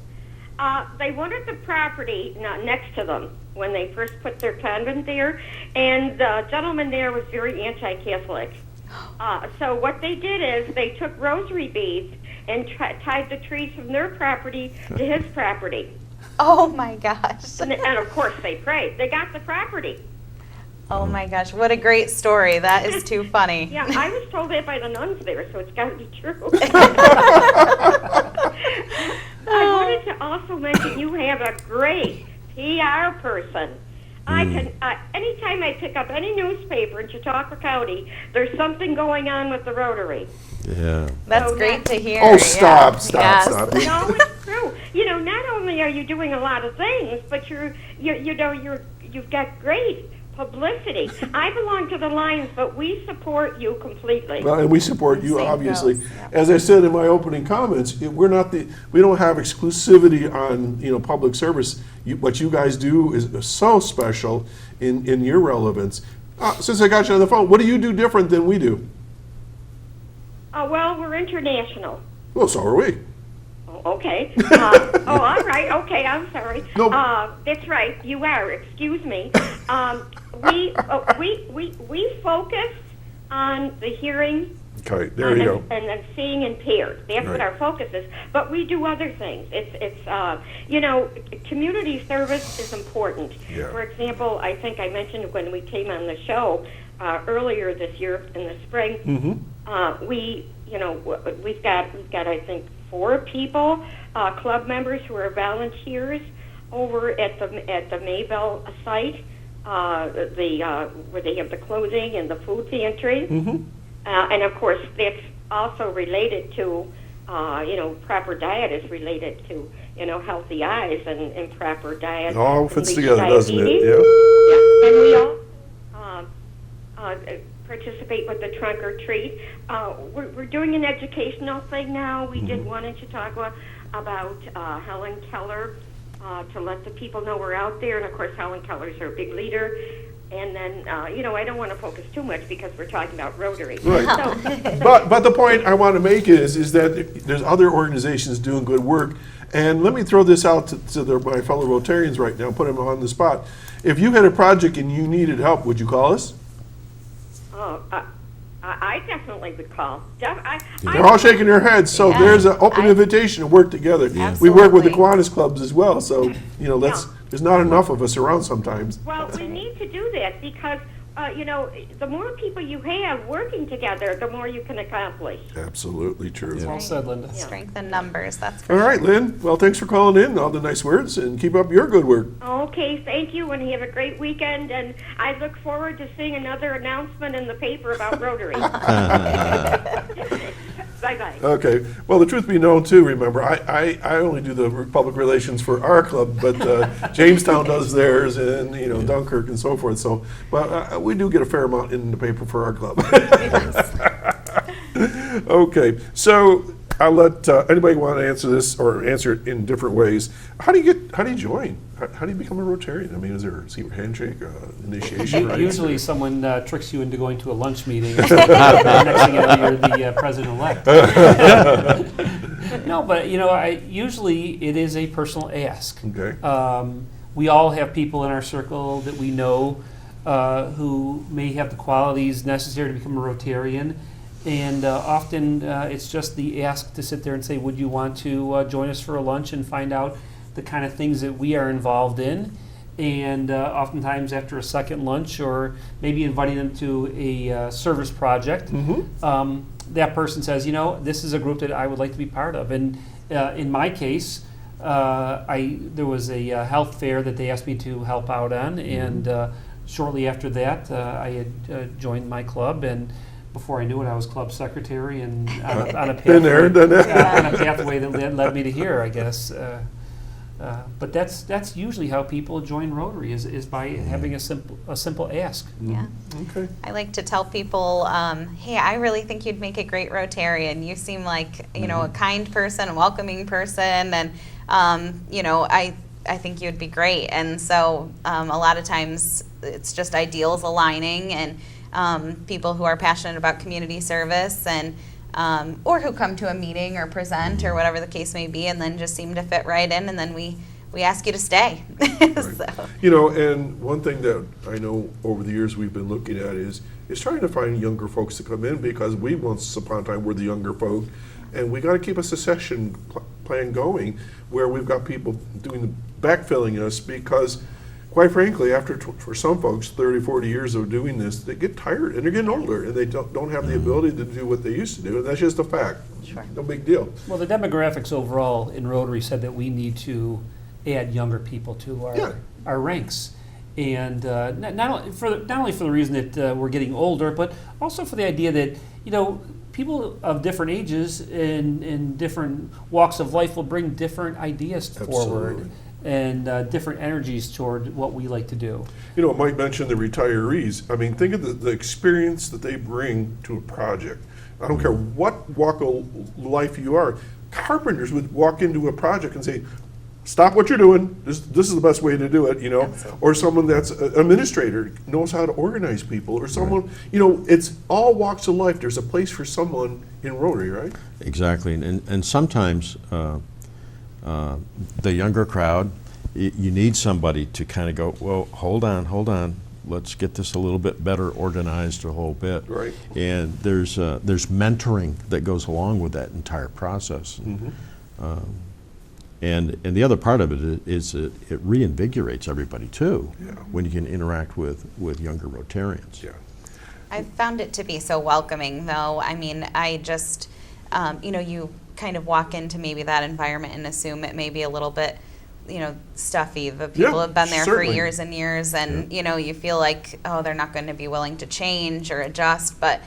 They wanted the property next to them when they first put their convent there, and the gentleman there was very anti-Catholic. So what they did is they took rosary beads and tied the trees from their property to his property. Oh my gosh. And of course they prayed. They got the property. Oh my gosh, what a great story. That is too funny. Yeah, I was told that by the nuns there, so it's got to be true. I wanted to also mention you have a great PR person. I can anytime I pick up any newspaper in Chautauqua County, there's something going on with the Rotary. Yeah. That's So great to hear. Oh, stop. Yes. Stop. No, it's true. You know, not only are you doing a lot of things, but you've got great publicity. I belong to the Lions, but we support you completely. Well, and we support you, Same obviously. goes, yeah. As I said in my opening comments, we don't have exclusivity on, public service. What you guys do is so special in your relevance. Since I got you on the phone, what do you do different than we do? Well, we're international. Well, so are we. Okay. All right. Okay, I'm sorry. No. That's right. You are. Excuse me. We focus on the hearing. Okay, there you go. And then seeing impaired. That's Right. what our focus is. But we do other things. It's community service is important. Yeah. For example, I think I mentioned when we came on the show earlier this year in the spring. Mm-hmm. We've got I think 4 people, club members who are volunteers over at the Mayville site, where they have the clothing and the food pantry. Mm-hmm. And of course, that's also related to, proper diet is related to, healthy eyes and proper diet. It all and fits least together, doesn't it? diabetes. Yeah. Yeah. And we all participate with the trunk or treat. We're doing an educational thing now. We did one in Chautauqua about Helen Keller to let the people know we're out there. And of course, Helen Keller's our big leader. And then, I don't want to focus too much because we're talking about Rotary. Right. So, But the point I want to make is that there's other organizations doing good work. And let me throw this out to my fellow Rotarians right now, put them on the spot. If you had a project and you needed help, would you call us? I definitely would call. They're all shaking their heads, so Yeah. there's an open invitation to work together. We work with the Kiwanis clubs as well, so, there's not enough of us around sometimes. Well, we need to do that because, the more people you have working together, the more you can accomplish. Absolutely true. Well said, Linda. Strength in numbers, that's for All sure. right, Lynn, well, thanks for calling in, all the nice words, and keep up your good work. Okay, thank you, and have a great weekend, and I look forward to seeing another announcement in the paper about Rotary. Bye-bye. Okay, well, the truth be known too, remember, I only do the public relations for our club, but Jamestown does theirs, and, Dunkirk and so forth, so, but we do get a fair amount in the paper for our club. Okay, so I'll let anybody want to answer this or answer it in different ways. How do you join? How do you become a Rotarian? I mean, is there a secret handshake, initiation rights? Usually someone tricks you into going to a lunch meeting. Next thing you know, you're the president-elect. No, but usually it is a personal ask. Okay. We all have people in our circle that we know who may have the qualities necessary to become a Rotarian. And often it's just the ask to sit there and say, would you want to join us for a lunch and find out the kind of things that we are involved in? And oftentimes after a second lunch or maybe inviting them to a service project, that person says, this is a group that I would like to be part of. And in my case, there was a health fair that they asked me to help out on. And shortly after that, I had joined my club, and before I knew it, I was club secretary and on a pathway, Been there, done that. on a pathway that led me to here, I guess. But that's usually how people join Rotary is by having a simple ask. Yeah. Okay. I like to tell people, hey, I really think you'd make a great Rotarian. You seem like, a kind person, a welcoming person, and, I think you'd be great. And so a lot of times it's just ideals aligning and people who are passionate about community service and or who come to a meeting or present or whatever the case may be and then just seem to fit right in, and then we ask you to stay. So. And one thing that I know over the years we've been looking at is trying to find younger folks to come in, because we once upon a time were the younger folk, and we got to keep a succession plan going where we've got people doing the backfilling us, because quite frankly, for some folks, 30, 40 years of doing this, they get tired and they're getting older and they don't have the ability to do what they used to do. And that's just a fact. Sure. No big deal. Well, the demographics overall in Rotary said that we need to add younger people to our ranks. And not only for the reason that we're getting older, but also for the idea that, people of different ages and different walks of life will bring different ideas forward and different energies toward what we like to do. Mike mentioned the retirees. I mean, think of the experience that they bring to a project. I don't care what walk of life you are. Carpenters would walk into a project and say, stop what you're doing. This is the best way to do it, Absolutely. Or someone that's an administrator knows how to organize people, or someone, it's all walks of life. There's a place for someone in Rotary, right? Exactly, and sometimes the younger crowd, you need somebody to kind of go, well, hold on, let's get this a little bit better organized a whole bit. Right. And there's mentoring that goes along with that entire process. And the other part of it is it reinvigorates everybody too, when you can interact with younger Rotarians. Yeah. I found it to be so welcoming, though. I mean, I just, you kind of walk into maybe that environment and assume it may be a little bit, stuffy. The people have been there certainly. for years and years, and, you feel like, oh, they're not going to be willing to change or adjust. But,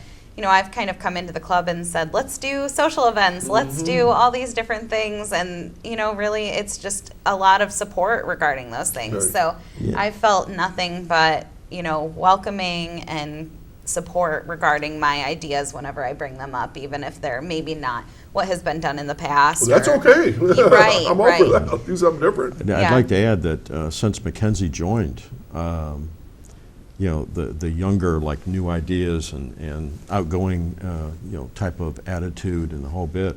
I've kind of come into the club and said, let's do social events, let's do all these different things. And, really, it's just a lot of support regarding those things. Right. So Yeah. I felt nothing but, welcoming and support regarding my ideas whenever I bring them up, even if they're maybe not what has been done in the past. Well, that's or- okay. Right, I'm all right. for that. I'll do something different. And I'd Yeah. like to add that since Mackenzie joined, the younger, like, new ideas and outgoing, type of attitude and the whole bit,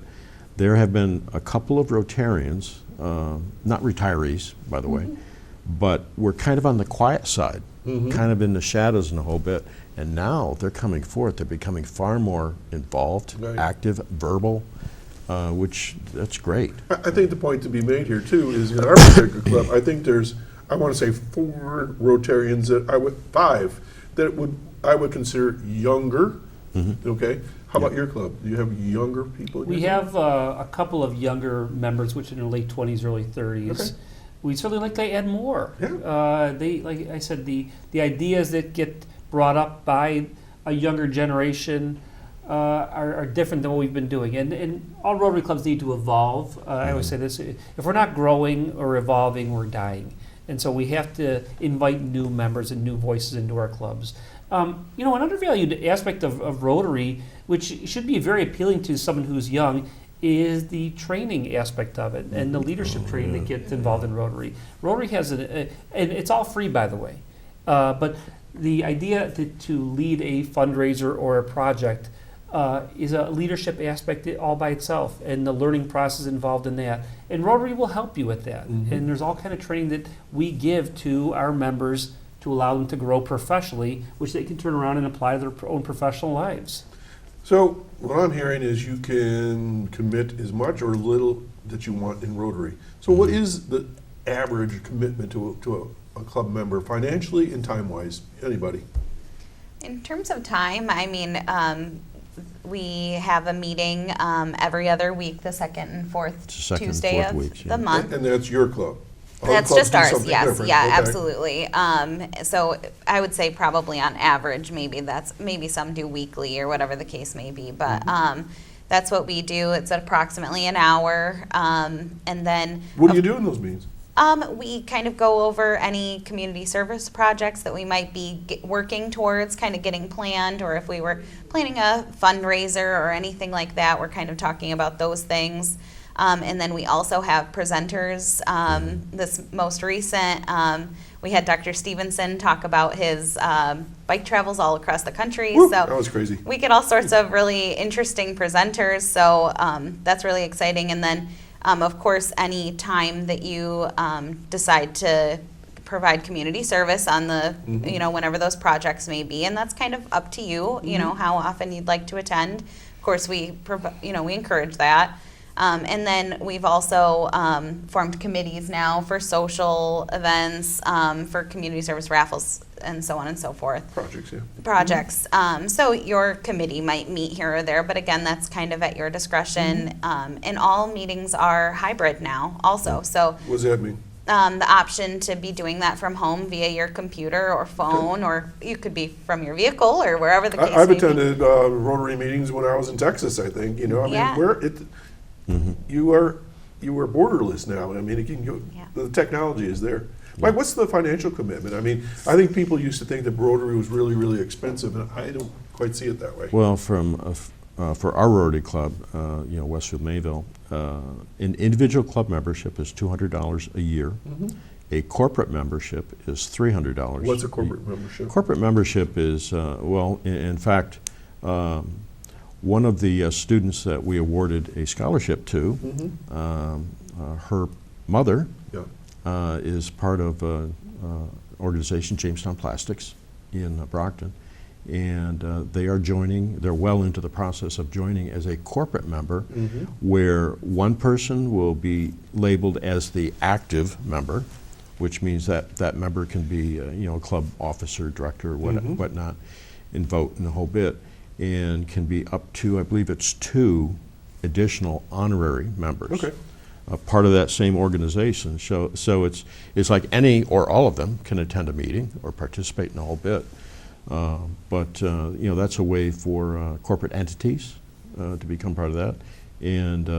there have been a couple of Rotarians, not retirees, by the way, but we're kind of on the quiet side, kind of in the shadows and the whole bit. And now they're coming forth. They're becoming far more involved, Right. active, verbal, which that's great. I think the point to be made here too is in our particular club, I think there's, I want to say 4 Rotarians that 5 that I would consider younger. Okay, how about your club? Do you have younger people? In We your club? have a couple of younger members, which are in their late 20s, early 30s. Okay. We'd certainly like to add more. Yeah. They, like I said, the ideas that get brought up by a younger generation are different than what we've been doing. And all Rotary clubs need to evolve. I always say this, if we're not growing or evolving, we're dying. And so we have to invite new members and new voices into our clubs. An undervalued aspect of Rotary, which should be very appealing to someone who's young, is the training aspect of it and the leadership training that gets involved in Rotary. Rotary has and it's all free, by the way, but the idea to lead a fundraiser or a project is a leadership aspect all by itself, and the learning process involved in that. And Rotary will help you with that. And there's all kind of training that we give to our members to allow them to grow professionally, which they can turn around and apply to their own professional lives. So what I'm hearing is you can commit as much or little that you want in Rotary. So what is the average commitment to a club member financially and time-wise? Anybody? In terms of time, I mean, we have a meeting every other week, the second and fourth Second and Tuesday fourth of weeks, the yeah. month. And that's your club? Other That's clubs just do ours, something yes, different. yeah, Okay. absolutely. So I would say probably on average, maybe some do weekly or whatever the case may be, but that's what we do. It's approximately an hour, and then What do you do in those meetings? we kind of go over any community service projects that we might be working towards, kind of getting planned, or if we were planning a fundraiser or anything like that, we're kind of talking about those things. And then we also have presenters. This most recent, we had Dr. Stevenson talk about his bike travels all across the country. Woo, So that was crazy. we get all sorts of really interesting presenters. So that's really exciting. And then, of course, any time that you decide to provide community service on the, whenever those projects may be, and that's kind of up to you, how often you'd like to attend. Of course, we encourage that. And then we've also formed committees now for social events, for community service raffles, and so on and so forth. Projects, yeah. Projects. So your committee might meet here or there, but again, that's kind of at your discretion. And all meetings are hybrid now also. So What does that mean? the option to be doing that from home via your computer or phone, or you could be from your vehicle or wherever the case I've may be. attended Rotary meetings when I was in Texas, I think, you know, I mean, Yeah. you are borderless now. I mean, it can go, Yeah. the technology is there. Mike, what's the financial commitment? I mean, I think people used to think that Rotary was really, really expensive, and I don't quite see it that way. Well, for our Rotary Club, Westfield-Mayville, an individual club membership is $200 a year. A corporate membership is $300. What's a corporate membership? Corporate membership is, in fact, one of the students that we awarded a scholarship to, her mother Yeah. is part of an organization, Jamestown Plastics, in Brockton. And they're well into the process of joining as a corporate member, where one person will be labeled as the active member, which means that that member can be a club officer, director, whatnot, and vote in the whole bit, and can be up to, I believe it's 2 additional honorary members. Okay. Part of that same organization. So it's like any or all of them can attend a meeting or participate in the whole bit. But that's a way for corporate entities to become part of that. And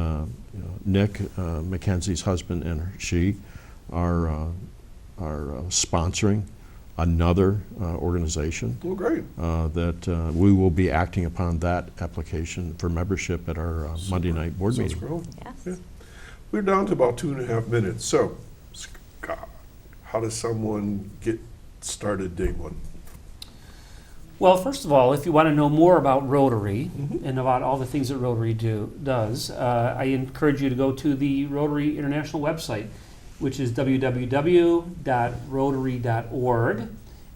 Nick, Mackenzie's husband, and she are sponsoring another organization Well, great. that we will be acting upon that application for membership at our Monday night board Sounds meeting. growing. Yes. Yeah. We're down to about 2.5 minutes. So, Scott, how does someone get started day one? Well, first of all, if you want to know more about Rotary and about all the things that Rotary does, I encourage you to go to the Rotary International website, which is www.rotary.org.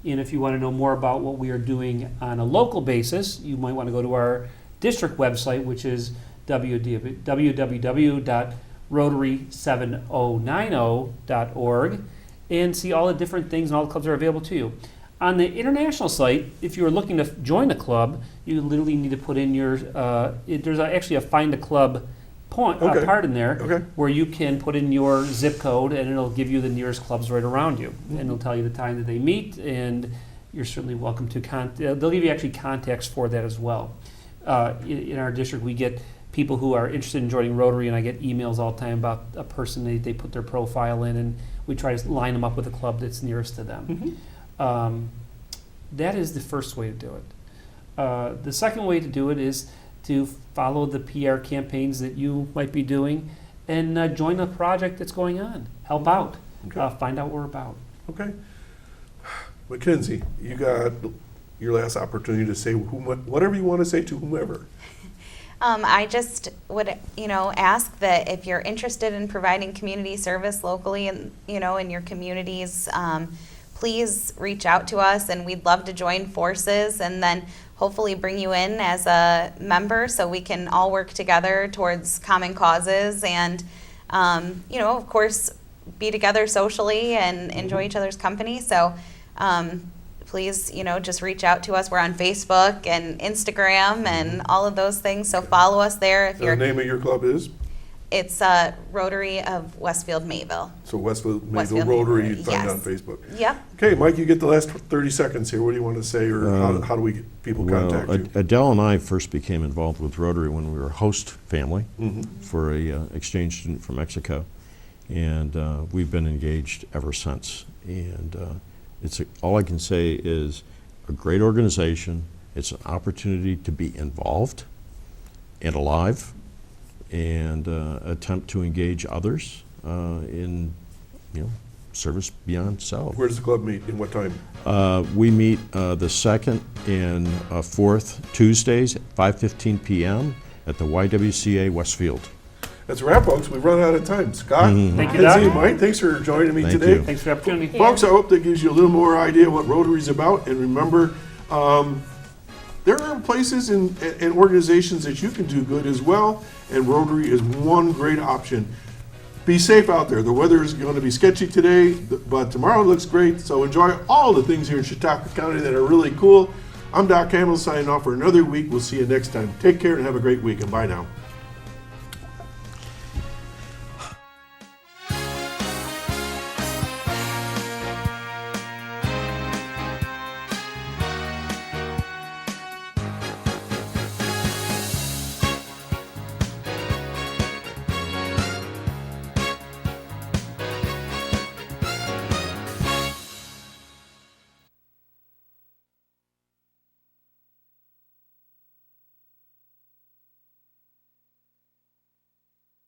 And if you want to know more about what we are doing on a local basis, you might want to go to our district website, which is www.rotary7090.org, and see all the different things and all the clubs that are available to you. On the international site, if you're looking to join a club, you literally need to put in your, there's actually a find a club Okay. part in there Okay. where you can put in your zip code and it'll give you the nearest clubs right around you. And it'll tell you the time that they meet, and you're certainly welcome to they'll give you actually contacts for that as well. In our district, we get people who are interested in joining Rotary, and I get emails all the time about a person, they put their profile in, and we try to line them up with a club that's nearest to them. That is the first way to do it. The second way to do it is to follow the PR campaigns that you might be doing and join a project that's going on. Help out. Okay. Find out what we're about. Okay. Mackenzie, you got your last opportunity to say whatever you want to say to whomever. I just would, ask that if you're interested in providing community service locally and, in your communities, please reach out to us, and we'd love to join forces and then hopefully bring you in as a member so we can all work together towards common causes and, of course, be together socially and enjoy each other's company. So please, just reach out to us. We're on Facebook and Instagram and all of those things. So follow us there. If The name of your club is? It's Rotary of Westfield-Mayville. So Westfield-Mayville Westfield-Mayville, Rotary, you'd find yes. on Facebook. Yep. Okay, Mike, you get the last 30 seconds here. What do you want to say, or how do we get people contact you? Adele and I first became involved with Rotary when we were a host family for a exchange student from Mexico, and we've been engaged ever since. And all I can say is a great organization. It's an opportunity to be involved and alive, and attempt to engage others in service beyond self. Where does the club meet and what time? We meet the second and fourth Tuesdays at 5:15 p.m. at the YWCA Westfield. That's a wrap, folks. We've run out of time. Scott, Thank you, Mackenzie, Doc. and Mike, thanks for joining me Thank today. you. Thanks for the opportunity. Folks, I hope that gives you a little more idea what Rotary's about. And remember, there are places and organizations that you can do good as well, and Rotary is one great option. Be safe out there. The weather is going to be sketchy today, but tomorrow looks great, so enjoy all the things here in Chautauqua County that are really cool. I'm Doc Hamels signing off for another week. We'll see you next time. Take care and have a great week, and bye now.